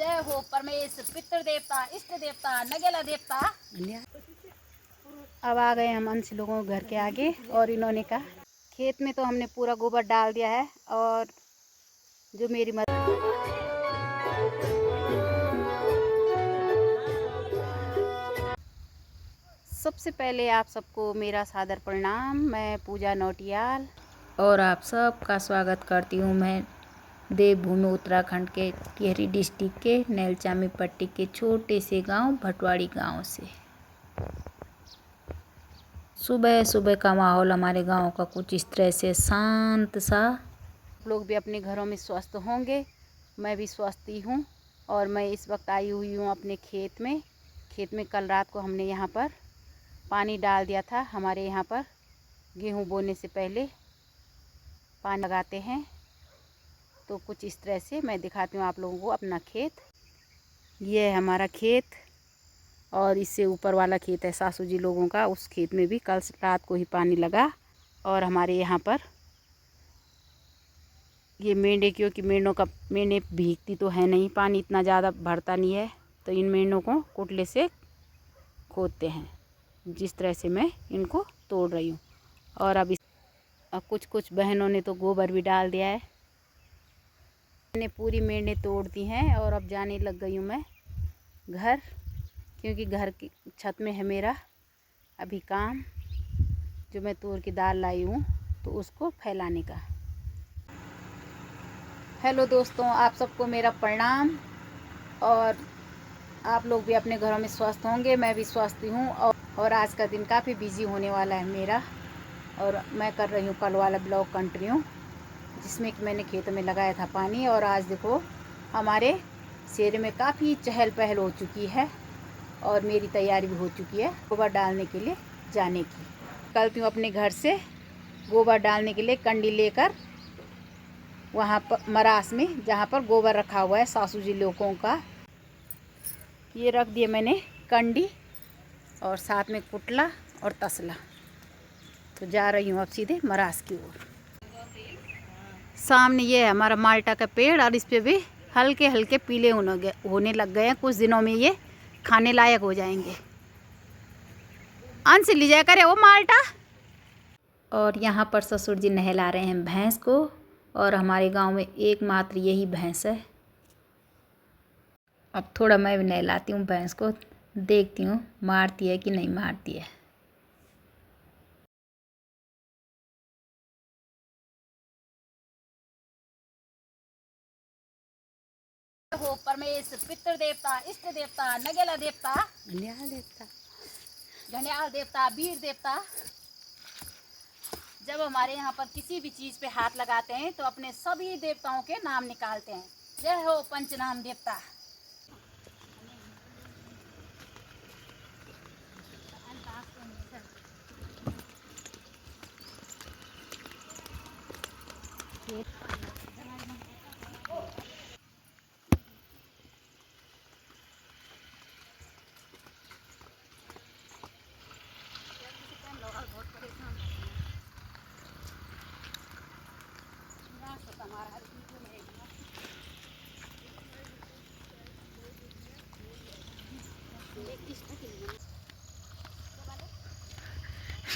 जय हो परमेश पितृ देवता इष्ट देवता नगेला देवता। अब आ गए हम अंश लोगों के घर के आगे और इन्होंने कहा खेत में तो हमने पूरा गोबर डाल दिया है और जो मेरी सबसे पहले आप सबको मेरा सादर प्रणाम। मैं पूजा नौटियाल और आप सबका स्वागत करती हूँ मैं देवभूमि उत्तराखंड के टिहरी डिस्ट्रिक्ट के नैलचामी पट्टी के छोटे से गांव भटवाड़ी गांव से। सुबह सुबह का माहौल हमारे गांव का कुछ इस तरह से शांत सा। आप लोग भी अपने घरों में स्वस्थ होंगे, मैं भी स्वस्थ ही हूँ। और मैं इस वक्त आई हुई हूँ अपने खेत में। कल रात को हमने यहाँ पर पानी डाल दिया था। हमारे यहाँ पर गेहूँ बोने से पहले पानी लगाते हैं, तो कुछ इस तरह से मैं दिखाती हूँ आप लोगों को अपना खेत। ये है हमारा खेत और इससे ऊपर वाला खेत है सासू जी लोगों का। उस खेत में भी कल रात को ही पानी लगा। और हमारे यहाँ पर ये मेंढे, क्योंकि मेंढे भीगती तो है नहीं, पानी इतना ज़्यादा भरता नहीं है, तो इन मेंढों को कुटले से खोदते हैं। जिस तरह से मैं इनको तोड़ रही हूँ। और अब कुछ बहनों ने तो गोबर भी डाल दिया है। मैंने पूरी मेंढे तोड़ दी हैं और अब जाने लग गई हूँ मैं घर, क्योंकि घर की छत में है मेरा अभी काम, जो मैं तूर की दाल लाई हूँ तो उसको फैलाने का। हेलो दोस्तों, आप सबको मेरा प्रणाम। और आप लोग भी अपने घरों में स्वस्थ होंगे, मैं भी स्वस्थ हूँ। और आज का दिन काफ़ी बिजी होने वाला है मेरा। और मैं कर रही हूँ कल वाला ब्लॉग कंटिन्यू, जिसमें कि मैंने खेतों में लगाया था पानी। और आज देखो हमारे शेर में काफ़ी चहल पहल हो चुकी है और मेरी तैयारी भी हो चुकी है गोबर डालने के लिए जाने की। निकलती हूँ अपने घर से गोबर डालने के लिए कंडी लेकर, वहाँ पर मरास में जहाँ पर गोबर रखा हुआ है सासू जी लोगों का। ये रख दिए मैंने कंडी और साथ में कुटला और तसला। तो जा रही हूँ अब सीधे मरास की ओर। सामने ये है हमारा माल्टा का पेड़ और इस पे भी हल्के हल्के पीले होने लग गए हैं। कुछ दिनों में ये खाने लायक हो जाएंगे। अंश ले जाया करे वो माल्टा। और यहाँ पर ससुर जी नहला रहे हैं भैंस को। और हमारे गांव में एकमात्र यही भैंस है। अब थोड़ा मैं भी नहलाती हूँ भैंस को, देखती हूँ मारती है कि नहीं मारती है। हो परमेश पितृ देवता इष्ट देवता नगेला देवता घनियाल देवता वीर देवता। जब हमारे यहाँ पर किसी भी चीज़ पे हाथ लगाते हैं तो अपने सभी देवताओं के नाम निकालते हैं। जय हो पंचनाम देवता।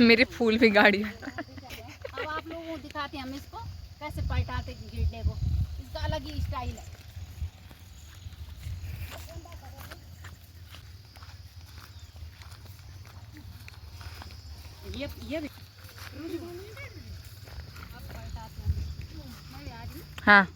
मेरे फूल भी गाड़ी। अब आप लोगों को दिखाते हैं हम इसको कैसे पलटाते गिरने को। इसका अलग ही स्टाइल है। ये भी हाँ।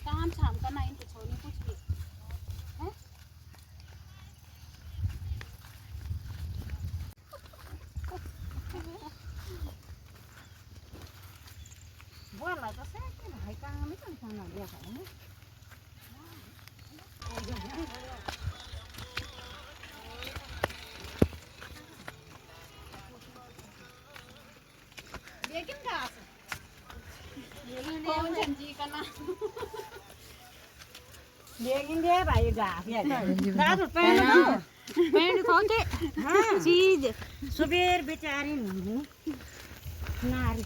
काम शाम करना इनको छोड़ने कुछ भी है। बोला तो सही है, भाई काम में तो खाना लेकिन घास कौन झंझी का ना लेकिन दे भाई घास है घास पैंट दो पैंट खोके हाँ चीज सुबेर बेचारी नारी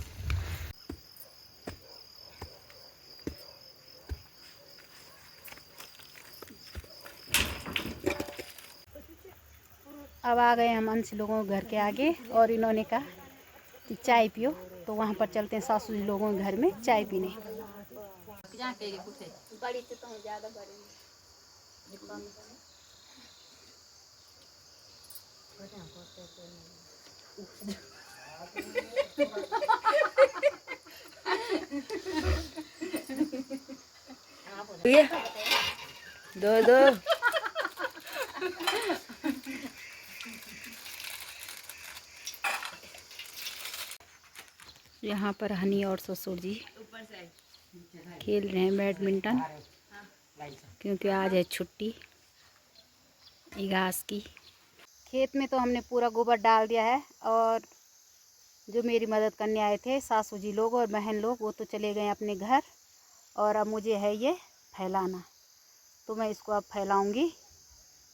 अब आ गए हम अंश लोगों के घर के आगे और इन्होंने कहा कि चाय पियो, तो वहाँ पर चलते हैं सासू जी लोगों के घर में चाय पीने। बड़ी तो ज़्यादा बड़ी दो दो यहाँ पर हनी और ससुर जी खेल रहे हैं बैडमिंटन, क्योंकि आज है छुट्टी घास की। खेत में तो हमने पूरा गोबर डाल दिया है, और जो मेरी मदद करने आए थे सासू जी लोग और बहन लोग वो तो चले गए अपने घर, और अब मुझे है ये फैलाना। तो मैं इसको अब फैलाऊंगी,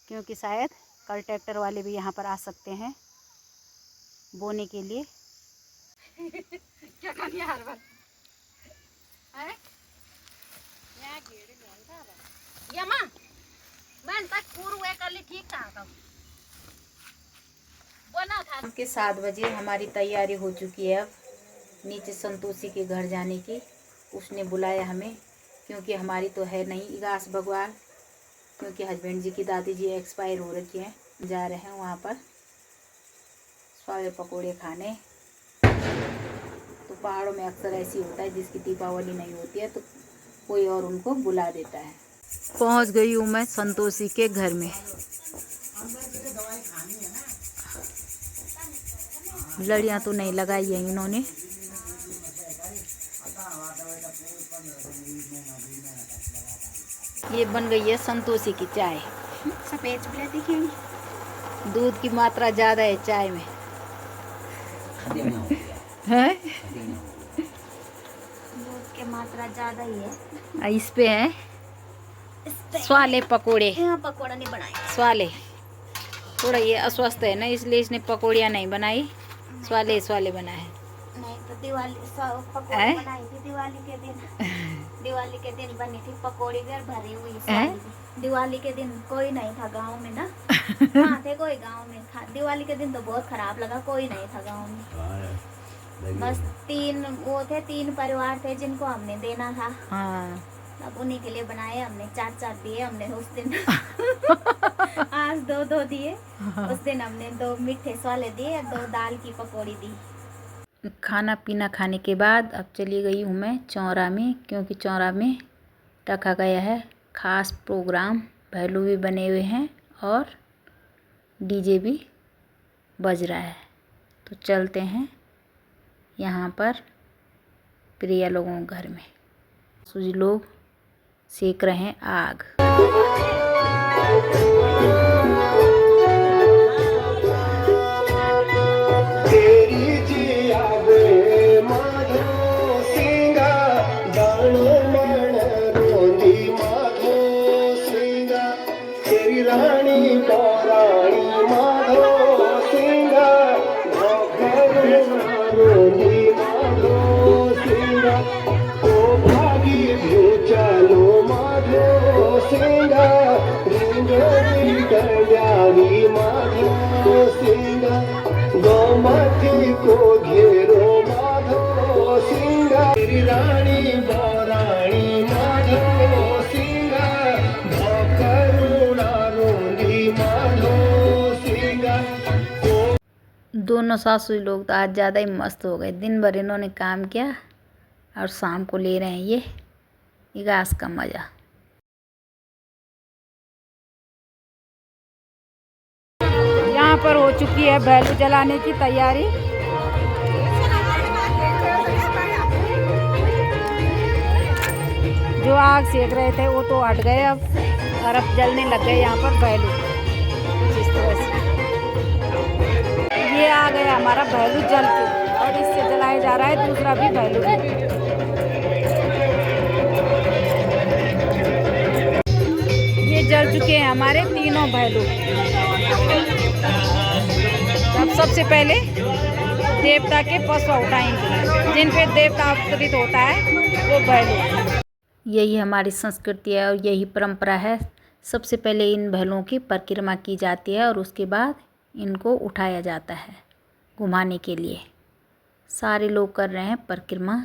क्योंकि शायद कल ट्रैक्टर वाले भी यहाँ पर आ सकते हैं बोने के लिए। क्या करनी है हर बार है ये मां मैं तक पूरा कर ली ठीक था तब बना था। के 7 बजे हमारी तैयारी हो चुकी है। अब नीचे संतोषी के घर जाने की उसने बुलाया हमें, क्योंकि हमारी तो है नहीं घास भगवान, क्योंकि हस्बैंड जी की दादी जी एक्सपायर हो रखी हैं। जा रहे हैं वहाँ पर स्वाले पकोड़े खाने। तो पहाड़ों में अक्सर ऐसी होता है जिसकी दीपावली नहीं होती है तो कोई और उनको बुला देता है। पहुँच गई हूँ मैं संतोषी के घर में। लड़ियाँ तो नहीं लगाई है इन्होंने। ये बन गई है संतोषी की चाय। सफेद चॉकलेट दिखेगी। दूध की मात्रा ज़्यादा है चाय में है। दूध की मात्रा ज़्यादा ही है। इस पे है स्वाले पकोड़े। यहाँ पकोड़ा नहीं बनाए स्वाले। थोड़ा ये अस्वस्थ है ना, इसलिए इसने पकोड़ियाँ नहीं बनाई, स्वाले स्वाले बनाए। नहीं तो दिवाली पकोड़े बनाई थी दिवाली के दिन। दिवाली के दिन बनी थी पकोड़ी घर भरी हुई। दिवाली के दिन कोई नहीं था गांव में ना। हाँ थे कोई गांव में। दिवाली के दिन तो बहुत खराब लगा, कोई नहीं था गांव में। बस 3 परिवार थे जिनको हमने देना था। हाँ। अब उन्हीं के लिए बनाए हमने। 4 दिए हमने उस दिन। आज 2 दिए। उस दिन हमने 2 मीठे स्वाले दिए, 2 दाल की पकौड़ी दी। खाना पीना खाने के बाद अब चली गई हूँ मैं चौरा में, क्योंकि चौरा में रखा गया है खास प्रोग्राम। भैलू भी बने हुए हैं और डीजे भी बज रहा है। तो चलते हैं यहाँ पर प्रिया लोगों के घर में। सूजी लोग सेक रहे हैं आग। दोनों सासू लोग तो आज ज़्यादा ही मस्त हो गए। दिन भर इन्होंने काम किया और शाम को ले रहे हैं ये घास का मज़ा। यहाँ पर हो चुकी है बैलू जलाने की तैयारी। जो आग सेक रहे थे वो तो हट गए अब, और अब जलने लग गए यहाँ पर भैलू कुछ इस तरह से। ये आ गया हमारा भैलू जल के, और इससे जलाया जा रहा है दूसरा भी भैलू भी। ये जल चुके हैं हमारे तीनों भैलू। अब सबसे पहले देवता के पशु उठाएंगे, जिन पे देवता अवतरित होता है वो भैलू। यही हमारी संस्कृति है और यही परंपरा है। सबसे पहले इन भैलों की परिक्रमा की जाती है और उसके बाद इनको उठाया जाता है घुमाने के लिए। सारे लोग कर रहे हैं परिक्रमा,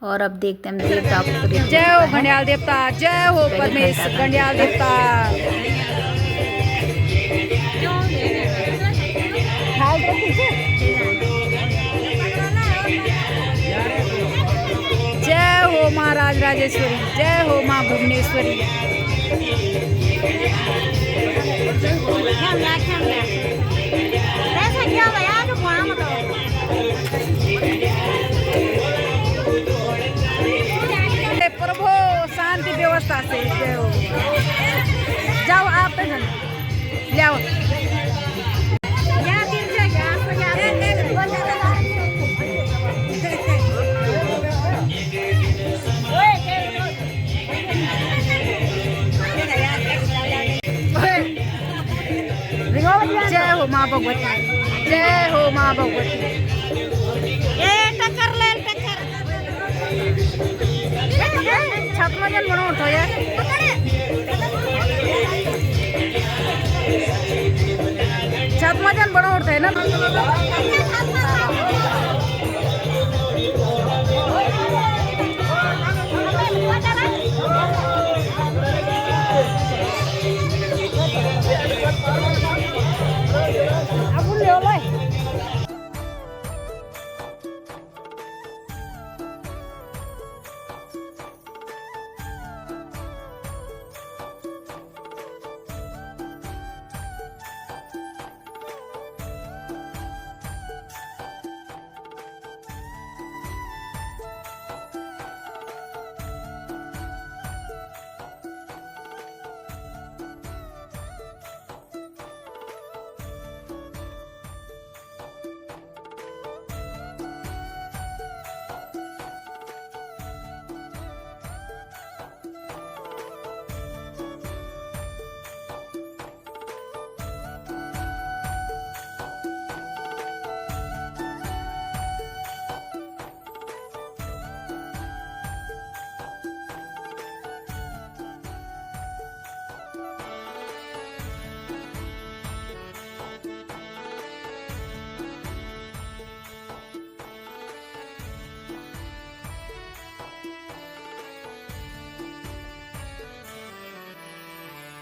और अब देखते हैं देवता अवतरित। जय हो गंड्याल देवता, जय हो परमेश्वर गंड्याल देवता। जय हो माँ राजराजेश्वरी, जय हो माँ भुवनेश्वरी। प्रभु शांति व्यवस्था से जय हो। जाओ आप तो ले आओ। जय हो माँ भगवती, जय हो माँ भगवती। छत में जन बनो उठो यार, छत में जन बनो उठे ना।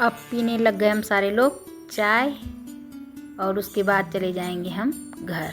अब पीने लग गए हम सारे लोग चाय, और उसके बाद चले जाएंगे हम घर।